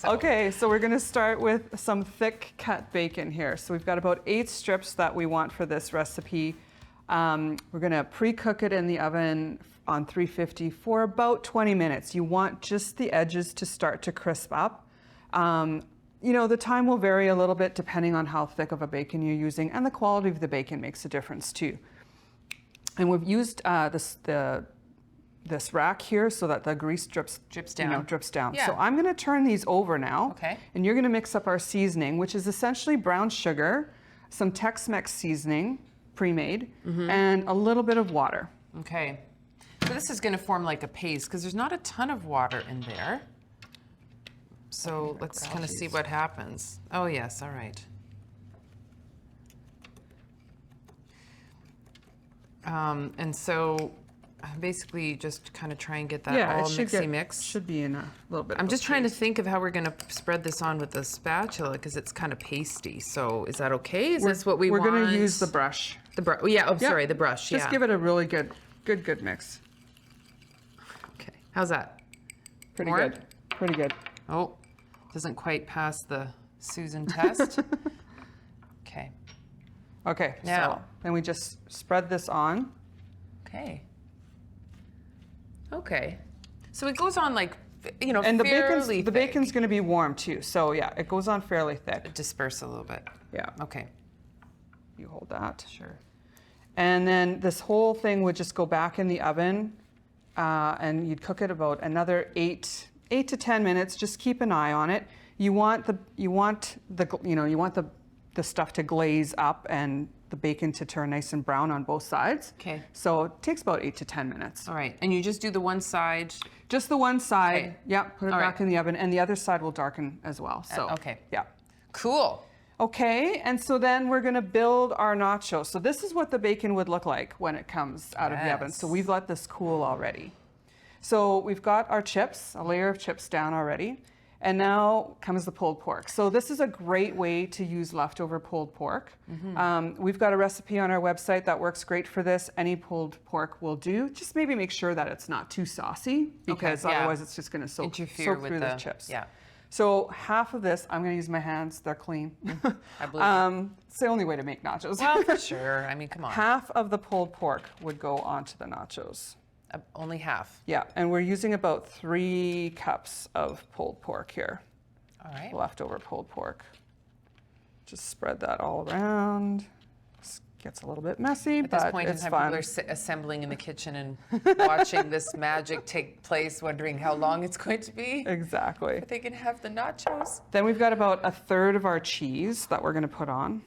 So. Okay, so we're gonna start with some thick cut bacon here. So we've got about 8 strips that we want for this recipe. We're gonna pre-cook it in the oven on 350 for about 20 minutes. You want just the edges to start to crisp up. You know, the time will vary a little bit depending on how thick of a bacon you're using, and the quality of the bacon makes a difference too. And we've used this rack here so that the grease drips down. You know, drips down. Yeah. So I'm going to turn these over now. Okay. And you're going to mix up our seasoning, which is essentially brown sugar, some Tex-Mex seasoning, pre-made, and a little bit of water. Okay. So this is going to form like a paste because there's not a ton of water in there. So let's kind of see what happens. Oh yes, all right. And so basically just kind of try and get that all mixy-mix. Should be in a little bit. I'm just trying to think of how we're going to spread this on with the spatula because it's kind of pasty. So is that okay? Is this what we want? We're going to use the brush. The brush. Yeah. Oh, sorry, the brush. Just give it a really good mix. Okay. How's that? Pretty good. Pretty good. Oh, doesn't quite pass the Susan test. Okay. Okay. Now. So then we just spread this on. Okay. Okay. So it goes on like, you know, and fairly the bacon's going to be warm too. So yeah, it goes on fairly thick. Disperse a little bit. Yeah. Okay. You hold that. Sure. And then this whole thing would just go back in the oven, and you'd cook it about another 8 to 10 minutes. Just keep an eye on it. You want the stuff to glaze up and the bacon to turn nice and brown on both sides. Okay. So it takes about 8 to 10 minutes. All right. And you just do the one side? Just the one side. Okay. Yeah. Put it back in the oven, and the other side will darken as well. So. Okay. Yeah. Cool. Okay, and so then we're gonna build our nachos. So this is what the bacon would look like when it comes out of the oven. So we've let this cool already. So we've got our chips, a layer of chips down already. And now comes the pulled pork. So this is a great way to use leftover pulled pork. We've got a recipe on our website that works great for this. Any pulled pork will do. Just maybe make sure that it's not too saucy, because otherwise it's just gonna soak through the chips. Yeah. So half of this, I'm gonna use my hands, they're clean. I believe It's the only way to make nachos. Well, for sure. I mean, come on. Half of the pulled pork would go onto the nachos. Only half. Yeah, and we're using about 3 cups of pulled pork here. All right. Leftover pulled pork. Just spread that all around. This gets a little bit messy, but it's fun. At this point in time, people are assembling in the kitchen and watching this magic take place, wondering how long it's going to be. Exactly. But they can have the nachos. Then we've got about 1/3 of our cheese that we're gonna put on.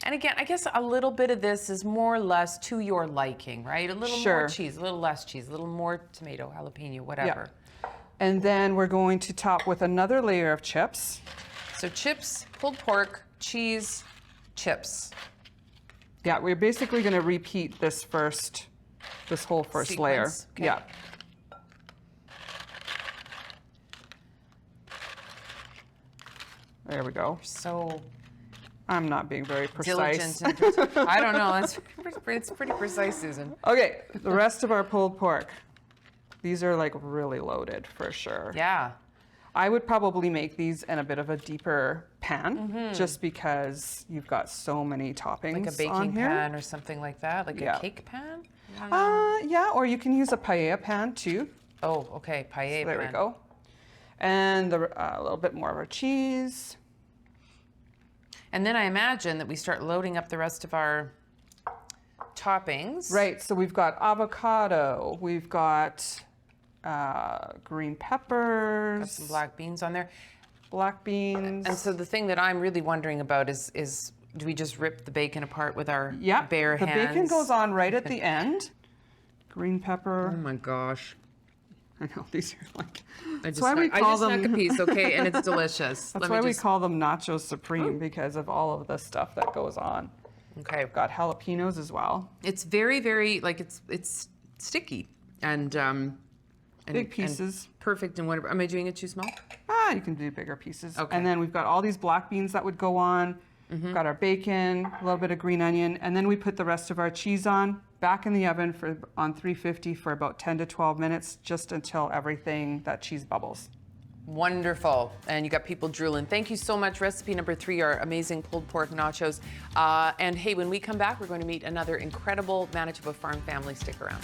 And again, I guess a little bit of this is more or less to your liking, right? A little more cheese, a little less cheese, a little more tomato, jalapeno, whatever. Yeah. And then we're going to top with another layer of chips. So chips, pulled pork, cheese, chips. Yeah, we're basically going to repeat this whole first layer. Okay. Yeah. There we go. So I'm not being very precise. diligent. I don't know. It's pretty precise, Susan. Okay, the rest of our pulled pork. These are like really loaded for sure. Yeah. I would probably make these in a bit of a deeper pan, just because you've got so many toppings Like a baking on here. pan or something like that, like a cake pan? Yeah, or you can use a paella pan too. Oh, okay, paella pan. There we go. And a little bit more of our cheese. And then I imagine that we start loading up the rest of our toppings. Right, so we've got avocado, we've got green peppers. Got some black beans on there. Black beans. And so the thing that I'm really wondering about is do we just rip the bacon apart with our bare hands? The bacon goes on right at the end. Green pepper. Oh my gosh. I know, these are like, I that's why we call them. snuck a piece, okay, and it's delicious. That's why we call them Nacho Supreme, because of all of the stuff that goes on. Okay. We've got jalapenos as well. It's very, very, like it's sticky and big pieces. And perfect and whatever. Am I doing it too small? You can do bigger pieces. Okay. And then we've got all these black beans that would go on. We've got our bacon, a little bit of green onion, and then we put the rest of our cheese on, back in the oven on 350 for about 10 to 12 minutes, just until that cheese bubbles. Wonderful. And you got people drooling. Thank you so much. Recipe number 3, our amazing pulled pork nachos. And hey, when we come back, we're going to meet another incredible Manitoba Farm family. Stick around.